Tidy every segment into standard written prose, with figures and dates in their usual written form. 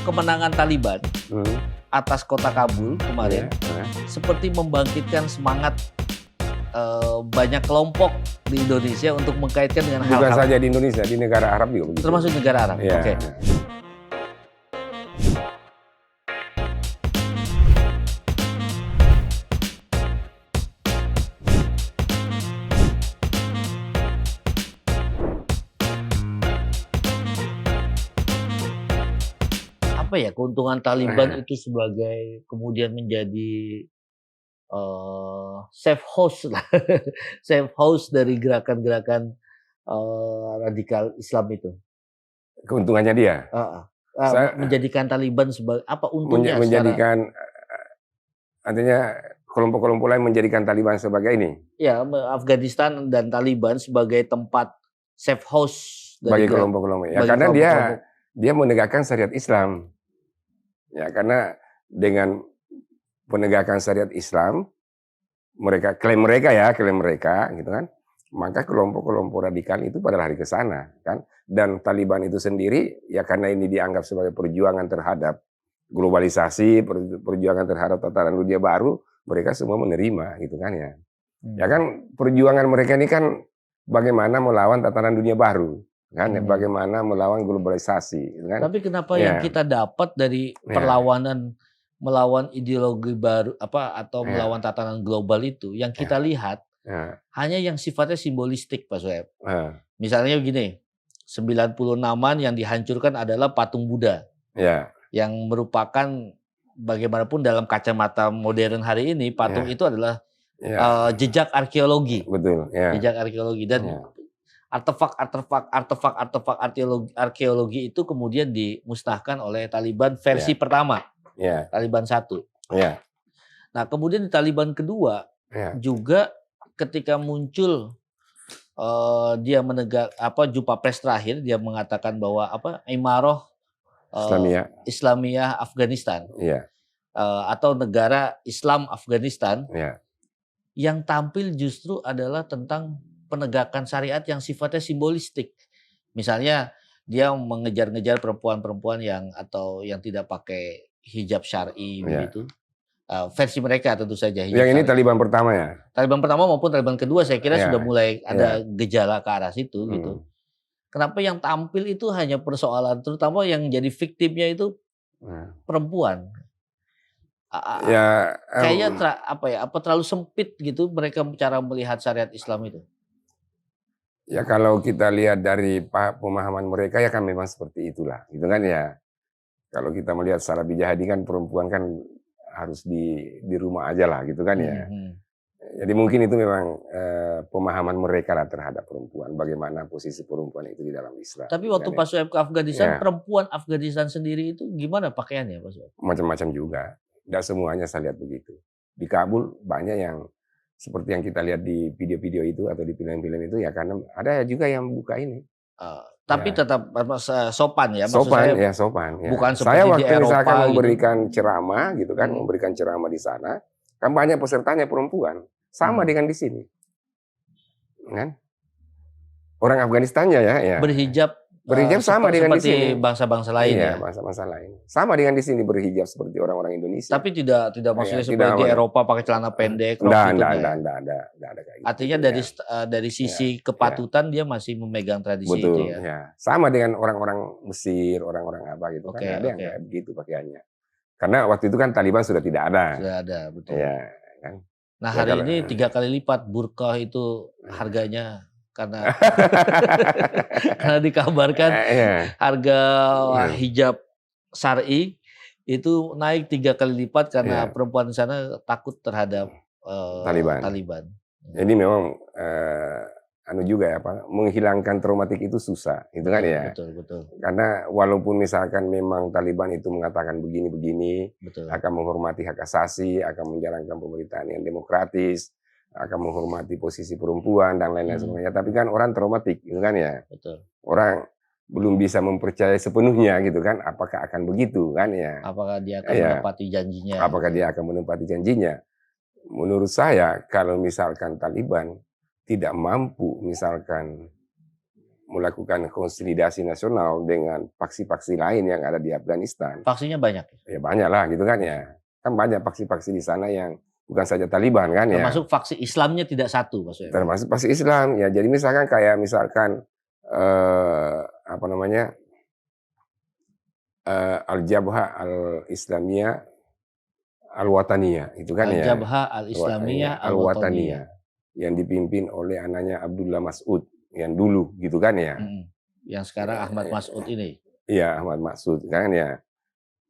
kemenangan Taliban atas kota Kabul kemarin seperti membangkitkan semangat banyak kelompok di Indonesia untuk mengkaitkan dengan hal-hal. Bukan saja di Indonesia, di negara Arab juga begitu. Termasuk negara Arab. Ya. Oke. Apa ya keuntungan Taliban itu sebagai kemudian menjadi safe house lah, safe house dari gerakan-gerakan radikal Islam itu. Keuntungannya dia. Menjadikan Taliban sebagai apa untungnya? Menjadikan artinya kelompok-kelompok lain menjadikan Taliban sebagai ini. Ya, Afghanistan dan Taliban sebagai tempat safe house bagi kelompok-kelompok. Ya, karena dia menegakkan syariat Islam. Ya, karena dengan penegakan syariat Islam, klaim mereka gitu kan, maka kelompok-kelompok radikal itu pada lari ke sana kan. Dan Taliban itu sendiri ya karena ini dianggap sebagai perjuangan terhadap globalisasi, perjuangan terhadap tatanan dunia baru, mereka semua menerima gitu kan ya. Ya kan perjuangan mereka ini kan bagaimana melawan tatanan dunia baru kan, bagaimana melawan globalisasi gitu kan. Tapi kenapa yang kita dapat dari perlawanan melawan ideologi baru atau melawan tatanan global itu yang kita lihat hanya yang sifatnya simbolistik, Pak Soeb. Misalnya begini, 96-an yang dihancurkan adalah patung Buddha. Yang merupakan bagaimanapun dalam kacamata modern hari ini patung itu adalah jejak arkeologi. Betul. Jejak arkeologi dan artefak arkeologi itu kemudian dimusnahkan oleh Taliban versi pertama. Taliban 1. Nah, kemudian di Taliban kedua juga ketika muncul dia jumpa pers terakhir dia mengatakan bahwa Imarah Islamiyah Afghanistan atau negara Islam Afghanistan yang tampil justru adalah tentang penegakan syariat yang sifatnya simbolistik. Misalnya dia mengejar-ngejar perempuan-perempuan yang tidak pakai hijab syar'i begitu. Versi mereka tentu saja. Yang ini Taliban pertama ya? Taliban pertama maupun Taliban kedua saya kira sudah mulai ada gejala ke arah situ gitu. Kenapa yang tampil itu hanya persoalan terutama yang jadi viktimnya itu perempuan. Kayaknya terlalu sempit gitu mereka cara melihat syariat Islam itu. Ya kalau kita lihat dari pemahaman mereka ya kan memang seperti itulah, gitu kan ya. Kalau kita melihat secara bijahadi kan perempuan kan harus di rumah aja lah, gitu kan ya. Jadi mungkin itu memang pemahaman mereka lah terhadap perempuan, bagaimana posisi perempuan itu di dalam Islam. Tapi waktu Pak Soeb ke Afghanistan, perempuan Afghanistan sendiri itu gimana pakaiannya Pak Soeb? Macam-macam juga, tidak semuanya saya lihat begitu. Di Kabul banyak yang seperti yang kita lihat di video-video itu atau di film-film itu ya karena ada juga yang buka ini. Tapi tetap sopan ya? Sopan ya, sopan. Ya. Bukan seperti saya waktu di Eropa misalkan gitu. memberikan ceramah gitu kan, memberikan ceramah di sana, kan banyak pesertanya perempuan, sama dengan di sini, kan? Orang Afganistannya ya. Berhijab sama dengan di sini. Seperti bangsa-bangsa lain ya. Bangsa-bangsa lain. Sama dengan di sini berhijab seperti orang-orang Indonesia. Tapi tidak maksudnya seperti di Eropa pakai celana pendek. Enggak ada kayak gitu. Artinya dari sisi kepatutan dia masih memegang tradisi itu ya. Ya. Sama dengan orang-orang Mesir, orang-orang apa gitu kan ada yang kayak begitu pakaiannya. Karena waktu itu kan Taliban sudah tidak ada. Sudah ada, betul. Ya, kan. Nah, hari ini 3 kali lipat burqah itu harganya karena dikabarkan harga hijab syar'i itu naik 3 kali lipat karena perempuan di sana takut terhadap Taliban. Jadi memang juga menghilangkan traumatik itu susah, gitu kan ya. Betul. Karena walaupun misalkan memang Taliban itu mengatakan begini-begini, akan menghormati hak asasi, akan menjalankan pemerintahan yang demokratis, akan menghormati posisi perempuan dan lain-lain sebagainya. Tapi kan orang traumatik, gitu kan ya. Betul. Orang belum bisa mempercayai sepenuhnya, gitu kan. Apakah akan begitu, kan ya? Apakah dia akan menepati janjinya? Apakah dia akan menepati janjinya? Menurut saya, kalau misalkan Taliban tidak mampu, misalkan melakukan konsolidasi nasional dengan faksi-faksi lain yang ada di Afghanistan. Faksinya banyak? Ya banyak lah gitu kan ya. Kan banyak faksi-faksi di sana yang bukan saja Taliban kan ya. Termasuk faksi Islamnya tidak satu maksudnya? Termasuk faksi Islam ya. Jadi misalkan apa namanya, Al-Jabhah Al-Islamiyah Al-Wataniyah itu kan ya. Al-Jabhah Al-Islamiyah Al-Wataniyah yang dipimpin oleh anaknya Abdullah Mas'ud yang dulu gitu kan ya. Yang sekarang Ahmad Mas'ud ini. Iya, Ahmad Mas'ud kan ya.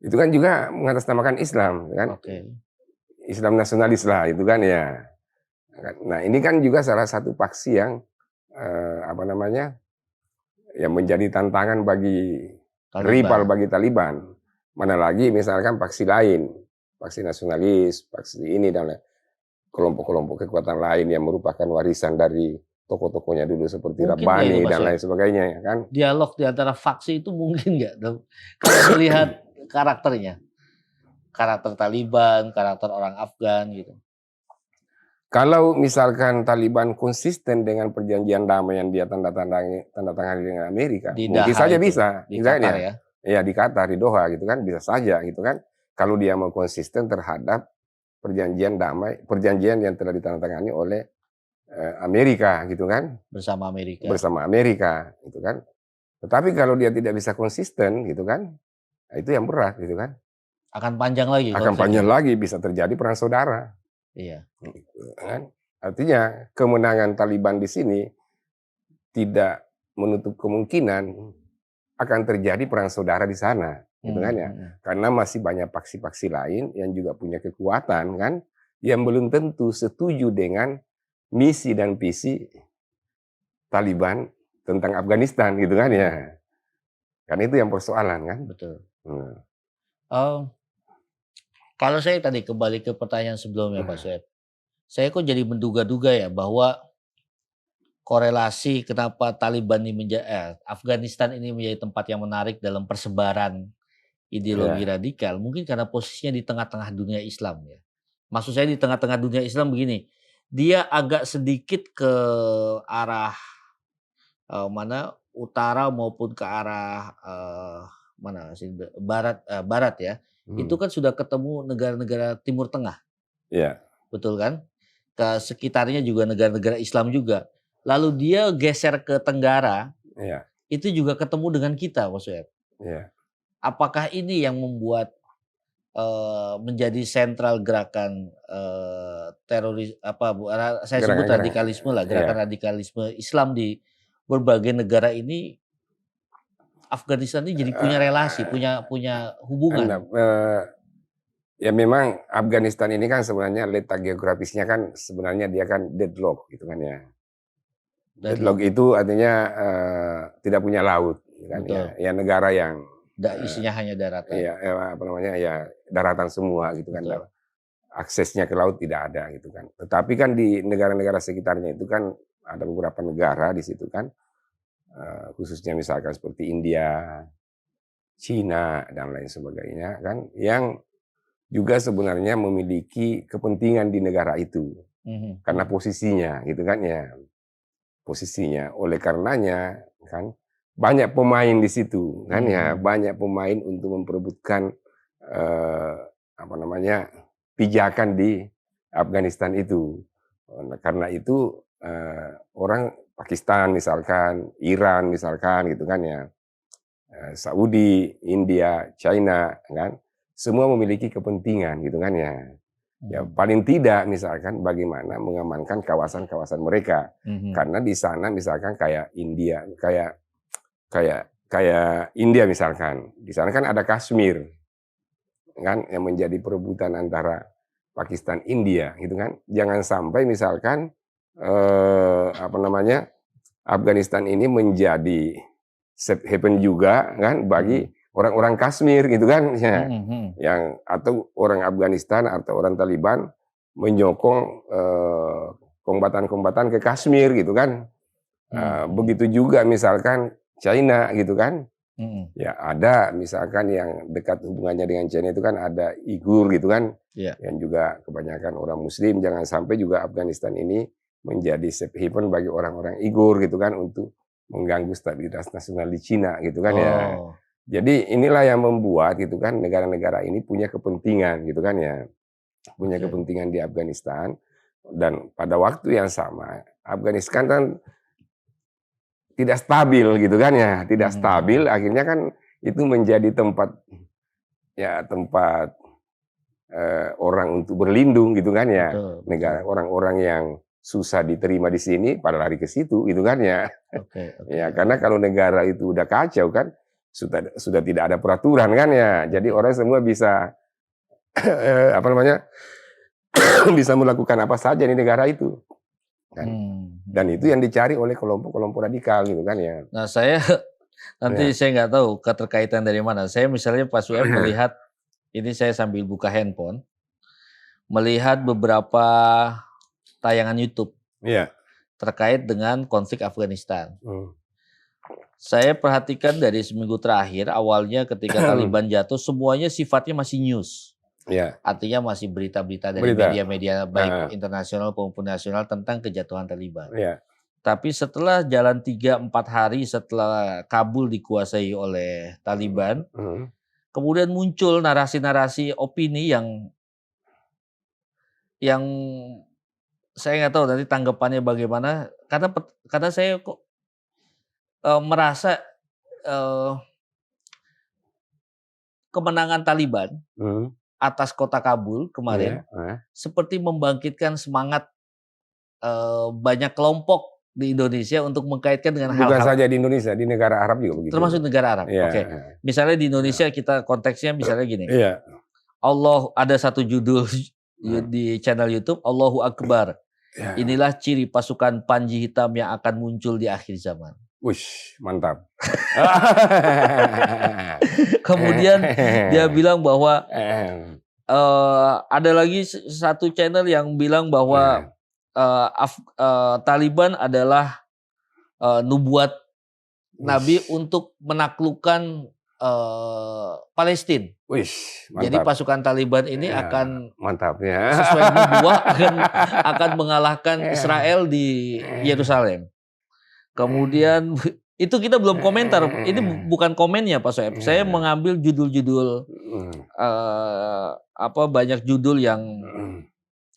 Itu kan juga mengatasnamakan Islam kan. Islam nasionalis lah itu kan ya. Nah, ini kan juga salah satu faksi yang apa namanya? yang menjadi tantangan bagi rival bagi Taliban. Mana lagi misalkan faksi lain, faksi nasionalis, faksi ini dan kelompok-kelompok kekuatan lain yang merupakan warisan dari tokoh-tokohnya dulu seperti Rabbani dan lain sebagainya kan. Dialog di antara faksi itu mungkin nggak? Kalau melihat karakternya, karakter Taliban, karakter orang Afgan gitu. Kalau misalkan Taliban konsisten dengan perjanjian damai yang dia tanda tangani dengan Amerika, mungkin saja bisa. Di Qatar ya? Iya di Qatar, di Doha gitu kan, bisa saja gitu kan. Kalau dia mau konsisten terhadap perjanjian damai, perjanjian yang telah ditandatangani oleh Amerika gitu kan. Bersama Amerika. Bersama Amerika gitu kan. Tetapi kalau dia tidak bisa konsisten gitu kan, itu yang berat gitu kan. Akan panjang lagi. Akan panjang lagi, bisa terjadi perang saudara. Iya. Kan? Artinya kemenangan Taliban di sini tidak menutup kemungkinan akan terjadi perang saudara di sana, gitu kan ya? Karena masih banyak faksi-faksi lain yang juga punya kekuatan kan, yang belum tentu setuju dengan misi dan visi Taliban tentang Afghanistan, gitu kan ya? Karena itu yang persoalan kan? Betul. Kalau saya tadi kembali ke pertanyaan sebelumnya Pak Sueb, saya kok jadi menduga-duga ya bahwa korelasi kenapa Taliban ini Afghanistan ini menjadi tempat yang menarik dalam persebaran ideologi radikal, mungkin karena posisinya di tengah-tengah dunia Islam ya. Maksud saya di tengah-tengah dunia Islam begini, dia agak sedikit ke arah mana utara maupun ke arah mana sih barat ya. Itu kan sudah ketemu negara-negara Timur Tengah. Iya. Betul kan? Ke sekitarnya juga negara-negara Islam juga. Lalu dia geser ke Tenggara. Iya. Itu juga ketemu dengan kita, Pak Sueb. Iya. Apakah ini yang membuat menjadi sentral gerakan teroris saya sebut radikalisme lah, gerakan radikalisme Islam di berbagai negara ini? Afghanistan ini jadi punya relasi, punya hubungan. Ya memang Afghanistan ini kan sebenarnya letak geografisnya kan sebenarnya dia kan deadlock gitu kan ya. Deadlock itu artinya tidak punya laut kan ya. Ya negara yang isinya hanya daratan. Iya, apa namanya ya daratan semua gitu kan. Aksesnya ke laut tidak ada gitu kan. Tetapi kan di negara-negara sekitarnya itu kan ada beberapa negara di situ kan. Khususnya misalkan seperti India, Cina dan lain sebagainya kan, yang juga sebenarnya memiliki kepentingan di negara itu karena posisinya gitu kan ya, posisinya. Oleh karenanya kan banyak pemain di situ kan ya, banyak pemain untuk memperebutkan apa namanya pijakan di Afghanistan itu. Karena itu orang Pakistan misalkan, Iran misalkan gitu kan ya, Saudi, India, China kan, semua memiliki kepentingan gitu kan ya. Ya paling tidak misalkan bagaimana mengamankan kawasan-kawasan mereka, karena di sana misalkan kayak India, kayak India misalkan, di sana kan ada Kashmir kan yang menjadi perebutan antara Pakistan, India gitu kan. Jangan sampai misalkan apa namanya Afghanistan ini menjadi safe haven juga kan bagi orang-orang Kashmir gitu kan ya. Yang atau orang Afghanistan atau orang Taliban menyokong kombatan-kombatan ke Kashmir gitu kan. Begitu juga misalkan China gitu kan. Ya ada misalkan yang dekat hubungannya dengan China itu kan ada Uighur gitu kan. Yang juga kebanyakan orang Muslim. Jangan sampai juga Afghanistan ini menjadi safe haven bagi orang-orang Uighur gitu kan untuk mengganggu stabilitas nasional di Cina gitu kan ya. Jadi inilah yang membuat gitu kan negara-negara ini punya kepentingan gitu kan ya. Punya kepentingan di Afghanistan, dan pada waktu yang sama Afghanistan kan tidak stabil gitu kan ya, tidak stabil, akhirnya kan itu menjadi tempat orang untuk berlindung gitu kan ya. Negara orang-orang yang susah diterima di sini pada lari ke situ gitu kan ya. Ya karena kalau negara itu udah kacau kan sudah tidak ada peraturan kan ya. Jadi orang semua bisa bisa melakukan apa saja di negara itu. Dan itu yang dicari oleh kelompok-kelompok radikal gitu kan ya. Nah saya nanti saya nggak tahu keterkaitan dari mana. Saya misalnya Pak Sueb melihat, ini saya sambil buka handphone, melihat beberapa tayangan YouTube terkait dengan konflik Afghanistan. Saya perhatikan dari seminggu terakhir, awalnya ketika Taliban jatuh, semuanya sifatnya masih news. Artinya masih berita-berita dari media-media baik internasional maupun nasional tentang kejatuhan Taliban. Tapi setelah jalan 3-4 hari setelah Kabul dikuasai oleh Taliban, kemudian muncul narasi-narasi opini yang saya nggak tahu nanti tanggapannya bagaimana, karena saya kok merasa kemenangan Taliban atas kota Kabul kemarin seperti membangkitkan semangat banyak kelompok di Indonesia untuk mengkaitkan dengan hal-hal. Bukan saja di Indonesia, di negara Arab juga begitu. Termasuk negara Arab. Misalnya di Indonesia kita konteksnya misalnya gini. Allah, ada satu judul di channel YouTube, Allahu Akbar. Inilah ciri pasukan Panji Hitam yang akan muncul di akhir zaman. Wush, mantap. Kemudian dia bilang bahwa ada lagi satu channel yang bilang bahwa Taliban adalah nubuat Nabi untuk menaklukkan Palestina. Jadi pasukan Taliban ini akan sesuai nubuah akan mengalahkan Israel di Yerusalem. Kemudian itu kita belum komentar. Ini bukan komennya Pak Soeb. Saya mengambil judul-judul banyak judul yang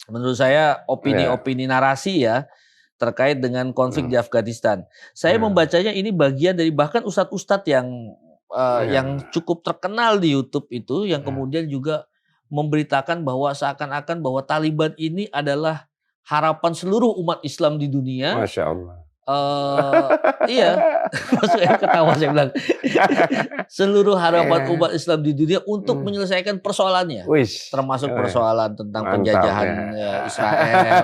menurut saya opini-opini narasi ya terkait dengan konflik di Afghanistan. Saya membacanya ini bagian dari bahkan ustadz-ustadz yang cukup terkenal di YouTube itu yang kemudian juga memberitakan bahwa seakan-akan bahwa Taliban ini adalah harapan seluruh umat Islam di dunia. Masya Allah. Iya, saya ketawa, saya bilang seluruh harapan umat Islam di dunia untuk menyelesaikan persoalannya, termasuk persoalan tentang penjajahan Israel,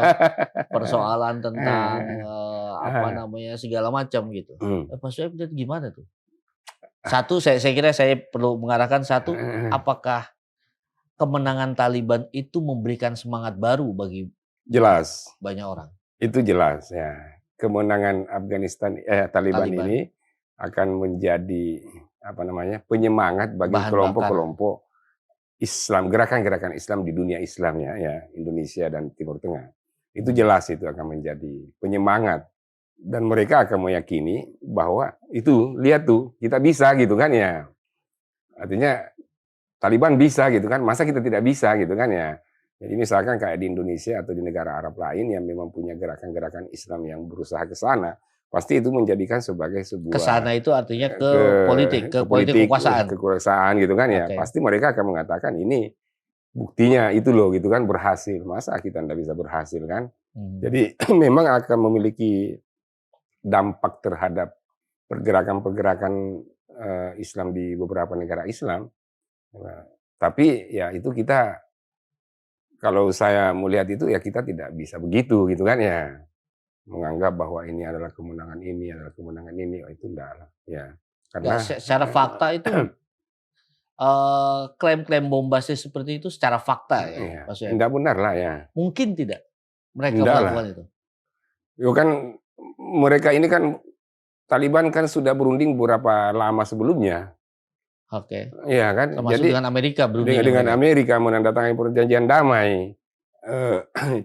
persoalan tentang segala macam gitu. Pak Soeb lihat gimana tuh? Satu, saya kira saya perlu mengarahkan satu, apakah kemenangan Taliban itu memberikan semangat baru bagi banyak orang? Itu jelas ya. Kemenangan Taliban ini akan menjadi penyemangat bagi kelompok-kelompok Islam, gerakan-gerakan Islam di dunia Islamnya ya, Indonesia dan Timur Tengah. Itu jelas itu akan menjadi penyemangat dan mereka akan meyakini bahwa itu lihat tuh kita bisa gitu kan ya. Artinya Taliban bisa gitu kan, masa kita tidak bisa gitu kan ya. Jadi misalkan kayak di Indonesia atau di negara Arab lain yang memang punya gerakan-gerakan Islam yang berusaha ke sana, pasti itu menjadikan sebagai sebuah kesana itu artinya ke politik kekuasaan gitu kan ya. Pasti mereka akan mengatakan ini buktinya itu loh gitu kan berhasil. Masa kita tidak bisa berhasil kan? Jadi memang akan memiliki dampak terhadap pergerakan-pergerakan Islam di beberapa negara Islam. Tapi ya itu kita, kalau saya melihat itu ya kita tidak bisa begitu gitu kan ya, menganggap bahwa ini adalah kemenangan ini, itu enggak lah ya. Karena secara fakta itu klaim-klaim bombastis seperti itu secara fakta ya, maksudnya enggak benar lah ya. Mungkin tidak mereka melakukan itu. Yo kan mereka ini kan Taliban kan sudah berunding beberapa lama sebelumnya. Iya kan. Termasuk jadi dengan Amerika berunding. Dengan Amerika menandatangani perjanjian damai.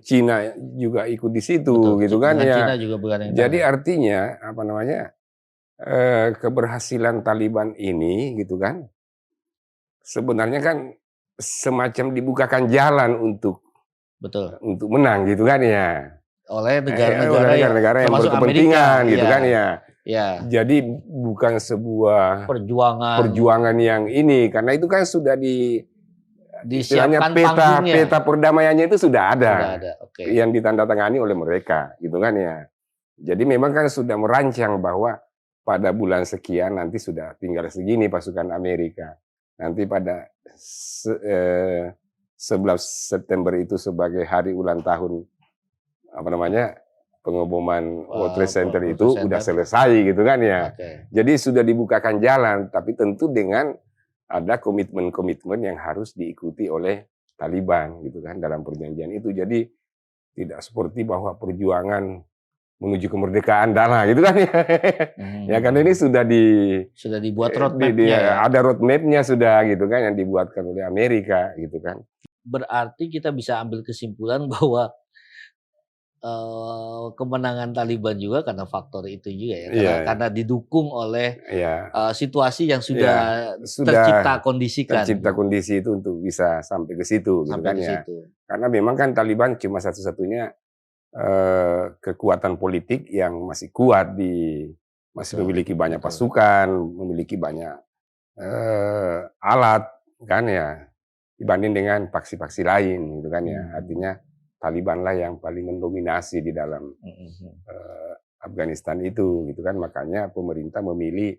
Cina juga ikut di situ. Betul, gitu kan ya. Cina juga jadi artinya keberhasilan Taliban ini gitu kan, sebenarnya kan semacam dibukakan jalan untuk Betul. menang gitu kan ya. Oleh Oleh negara-negara negara-negara yang termasuk berkepentingan Amerika, gitu ya. kan ya. Ya. Jadi bukan sebuah perjuangan yang ini, karena itu kan sudah istilahnya disiapkan panggungnya. peta perdamaiannya itu sudah ada. Sudah ada, oke. Yang ditandatangani oleh mereka gitu kan ya. Jadi memang kan sudah merancang bahwa pada bulan sekian nanti sudah tinggal segini pasukan Amerika. Nanti pada 11 September itu sebagai hari ulang tahun pengumuman World Trade Center itu udah selesai gitu kan ya. Okay. Jadi sudah dibukakan jalan, tapi tentu dengan ada komitmen-komitmen yang harus diikuti oleh Taliban gitu kan dalam perjanjian itu. Jadi tidak seperti bahwa perjuangan menuju kemerdekaan dana gitu kan ya. Ya karena ini sudah dibuat roadmap-nya. Ada roadmap-nya sudah gitu kan yang dibuatkan oleh Amerika gitu kan. Berarti kita bisa ambil kesimpulan bahwa kemenangan Taliban juga karena faktor itu juga ya, karena didukung oleh situasi yang sudah tercipta kondisi itu untuk bisa sampai ke situ gitu kan ya. Karena memang kan Taliban cuma satu-satunya kekuatan politik yang masih kuat masih memiliki banyak pasukan, memiliki banyak alat kan ya, dibanding dengan faksi-faksi lain gitu kan ya. Artinya Taliban lah yang paling mendominasi di dalam Afghanistan itu gitu kan. Makanya pemerintah memilih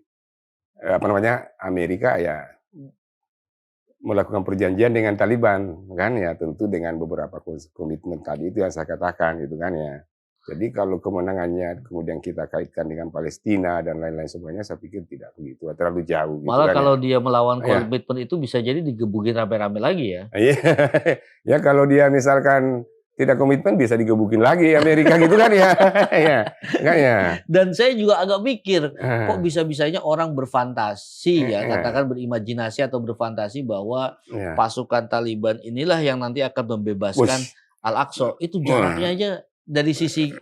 Amerika ya melakukan perjanjian dengan Taliban kan ya, tentu dengan beberapa komitmen tadi itu yang saya katakan gitu kan ya. Jadi kalau kemenangannya kemudian kita kaitkan dengan Palestina dan lain-lain semuanya, saya pikir tidak begitu, terlalu jauh. Malah gitu kan kalau dia melawan komitmen itu bisa jadi digebukin rame-rame lagi ya. Ya kalau dia misalkan tidak komitmen bisa digebukin lagi Amerika gitu kan ya. Kan ya. Dan saya juga agak mikir, kok bisa-bisanya orang berfantasi katakan berimajinasi atau berfantasi bahwa pasukan Taliban inilah yang nanti akan membebaskan Al-Aqsa. Itu jaraknya aja dari sisi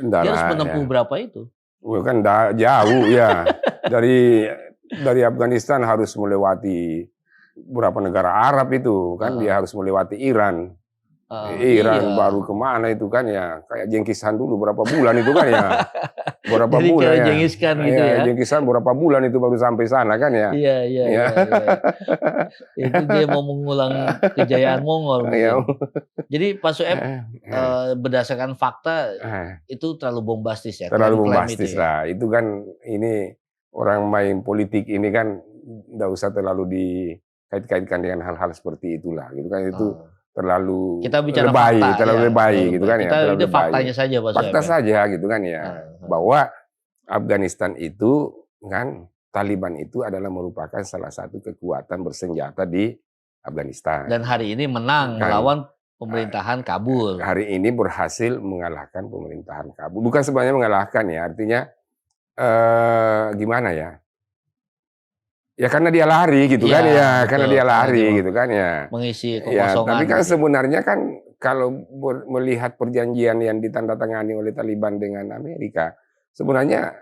dia harus menempuh berapa itu? Kan jauh ya. Dari Afghanistan harus melewati beberapa negara Arab itu kan, dia harus melewati Iran. Baru kemana itu kan ya, kayak Genghis Khan dulu berapa bulan itu kan ya. Berapa jadi bulan kayak Genghis Khan gitu ya. Genghis Khan berapa bulan itu baru sampai sana kan ya. Iya. Itu dia mau mengulang kejayaan Mongol mungkin. Jadi Pak Sueb berdasarkan fakta itu terlalu bombastis ya. Terlalu bombastis lah. Itu kan ini orang main politik ini kan nggak usah terlalu dikait-kaitkan dengan hal-hal seperti itulah gitu kan. Itu terlalu kita bicara lebay, fakta, terlalu lebay gitu kan ya. Itu faktanya saja Pak Sueb. Fakta saja gitu kan ya. Bahwa Afghanistan itu kan, Taliban itu adalah merupakan salah satu kekuatan bersenjata di Afghanistan. Dan hari ini menang melawan pemerintahan Kabul. Hari ini berhasil mengalahkan pemerintahan Kabul. Bukan sebenarnya mengalahkan ya, artinya gimana ya? Ya karena dia lari gitu kan ya, karena dia lari gitu kan ya. Mengisi kekosongan. Tapi kan sebenarnya kan kalau melihat perjanjian yang ditandatangani oleh Taliban dengan Amerika, sebenarnya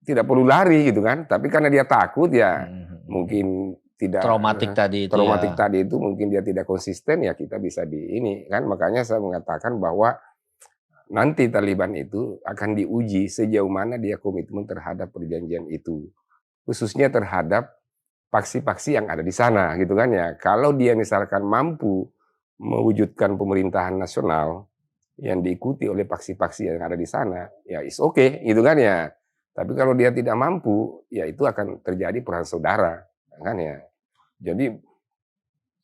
tidak perlu lari gitu kan. Tapi karena dia takut ya, mungkin tidak traumatik tadi itu mungkin dia tidak konsisten ya, kita bisa ini kan. Makanya saya mengatakan bahwa nanti Taliban itu akan diuji sejauh mana dia komitmen terhadap perjanjian itu. Khususnya terhadap faksi-faksi yang ada di sana gitu kan ya. Kalau dia misalkan mampu mewujudkan pemerintahan nasional yang diikuti oleh faksi-faksi yang ada di sana, ya is okay gitu kan ya. Tapi kalau dia tidak mampu, ya itu akan terjadi perang saudara kan ya. Jadi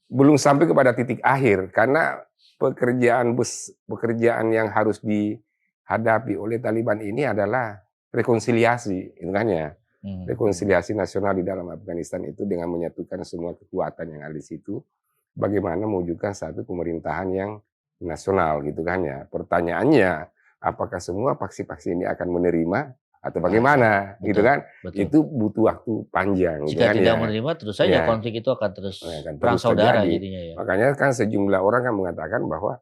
belum sampai kepada titik akhir, karena pekerjaan yang harus dihadapi oleh Taliban ini adalah rekonsiliasi gitu kan ya. Rekonsiliasi nasional di dalam Afghanistan itu dengan menyatukan semua kekuatan yang ada di situ, bagaimana mewujudkan satu pemerintahan yang nasional gitu kan ya. Pertanyaannya, apakah semua faksi-faksi ini akan menerima atau bagaimana gitu kan? Itu butuh waktu panjang. Jika tidak menerima, terus saja konflik itu akan terus perang saudara jadinya ya. Makanya kan sejumlah orang kan mengatakan bahwa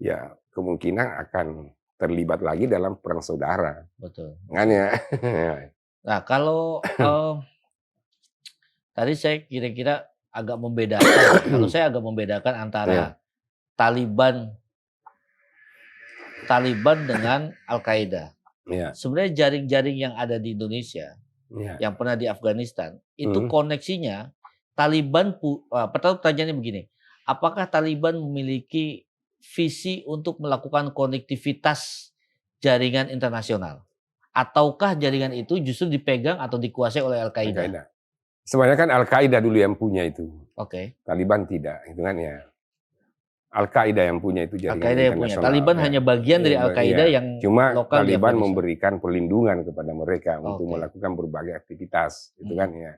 ya kemungkinan akan terlibat lagi dalam perang saudara. Betul. Kan ya. Nah, kalau tadi saya kira-kira agak membedakan. Kalau saya agak membedakan antara Taliban dengan Al-Qaeda. Sebenarnya jaring-jaring yang ada di Indonesia, yang pernah di Afghanistan, itu koneksinya Taliban. Pertanyaannya begini, apakah Taliban memiliki visi untuk melakukan konektivitas jaringan internasional, ataukah jaringan itu justru dipegang atau dikuasai oleh Al-Qaeda? Sebenarnya kan Al-Qaeda dulu yang punya itu. Oke. Taliban tidak, itu kan ya. Al-Qaeda yang punya itu jaringan internasional. Taliban hanya bagian dari Al-Qaeda yang cuma lokal. Taliban memberikan perlindungan kepada mereka untuk melakukan berbagai aktivitas, itu kan ya.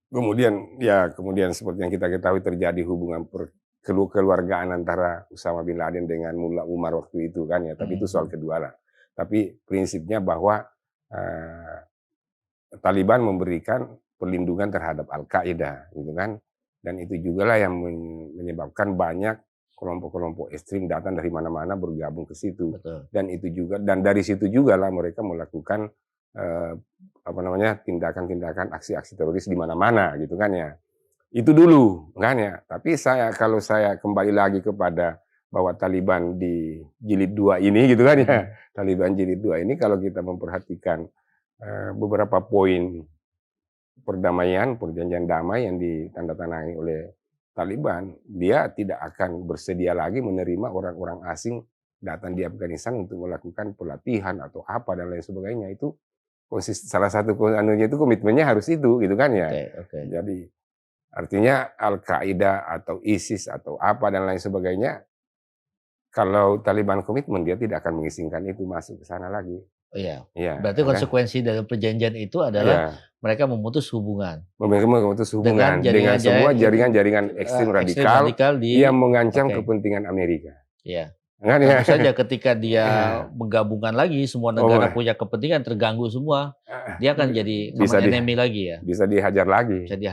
Kemudian seperti yang kita ketahui terjadi hubungan keluargaan antara Usama bin Laden dengan Mullah Umar waktu itu kan ya. Tapi itu soal kedua lah. Tapi prinsipnya bahwa Taliban memberikan perlindungan terhadap Al-Qaeda, gitu kan. Dan itu juga lah yang menyebabkan banyak kelompok-kelompok ekstrim datang dari mana-mana bergabung ke situ. Betul. Dan dari situ juga lah mereka melakukan tindakan-tindakan aksi-aksi teroris di mana-mana, gitu kan ya. Itu dulu kan ya. Tapi kalau saya kembali lagi kepada bahwa Taliban di jilid 2 ini, gitu kan ya. Taliban jilid 2 ini kalau kita memperhatikan beberapa poin perdamaian, perjanjian damai yang ditandatangani oleh Taliban, dia tidak akan bersedia lagi menerima orang-orang asing datang di Afghanistan untuk melakukan pelatihan atau apa dan lain sebagainya. Itu salah satu komitmennya harus itu, gitu kan ya. Jadi artinya Al-Qaeda atau ISIS atau apa dan lain sebagainya, kalau Taliban komitmen dia tidak akan mengizinkan itu masuk ke sana lagi. Berarti konsekuensi dari perjanjian itu adalah mereka memutus hubungan. Dengan semua jaringan-jaringan ekstrim radikal yang mengancam kepentingan Amerika. Tentu saja ketika dia menggabungkan lagi, semua negara punya kepentingan terganggu semua, dia akan jadi enemy lagi ya. Bisa dihajar lagi. Jadi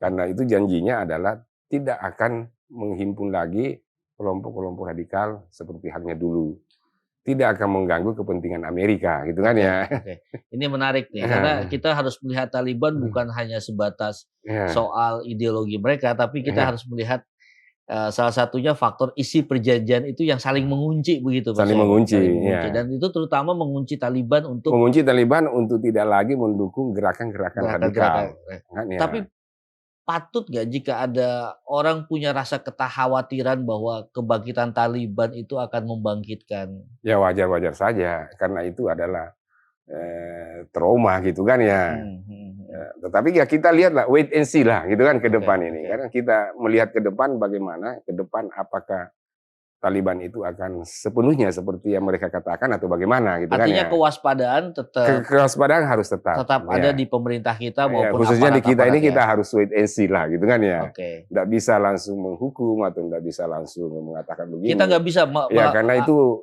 Karena itu janjinya adalah tidak akan menghimpun lagi kelompok-kelompok radikal seperti halnya dulu. Tidak akan mengganggu kepentingan Amerika, gitu kan ya. Ini menarik nih, karena kita harus melihat Taliban bukan hanya sebatas soal ideologi mereka, tapi kita harus melihat salah satunya faktor isi perjanjian itu yang saling mengunci begitu. Saling mengunci. Dan itu terutama mengunci Taliban untuk tidak lagi mendukung gerakan-gerakan radikal. Tapi patut nggak jika ada orang punya rasa kekhawatiran bahwa kebangkitan Taliban itu akan membangkitkan? Ya wajar-wajar saja, karena itu adalah trauma, gitu kan ya. Tetapi ya kita lihatlah, wait and see lah, gitu kan ke depan ini. Karena kita melihat ke depan bagaimana, ke depan apakah Taliban itu akan sepenuhnya seperti yang mereka katakan atau bagaimana, gitu. Artinya kan ya. Kewaspadaan harus tetap ada di pemerintah kita maupun khususnya di kita ini kita harus wait and see lah, gitu kan ya. Nggak bisa langsung menghukum atau nggak bisa langsung mengatakan begini. Kita nggak bisa karena itu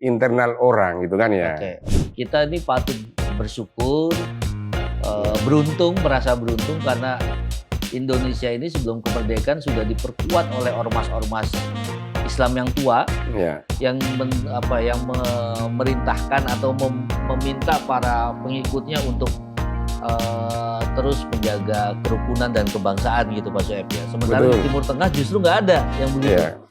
internal orang, gitu kan ya. Kita ini patut bersyukur, merasa beruntung karena Indonesia ini sebelum kemerdekaan sudah diperkuat oleh ormas-ormas Islam yang tua, yang memerintahkan atau meminta para pengikutnya untuk terus menjaga kerukunan dan kebangsaan, gitu Pak Soeb ya. Sementara di Timur Tengah justru nggak ada yang begitu.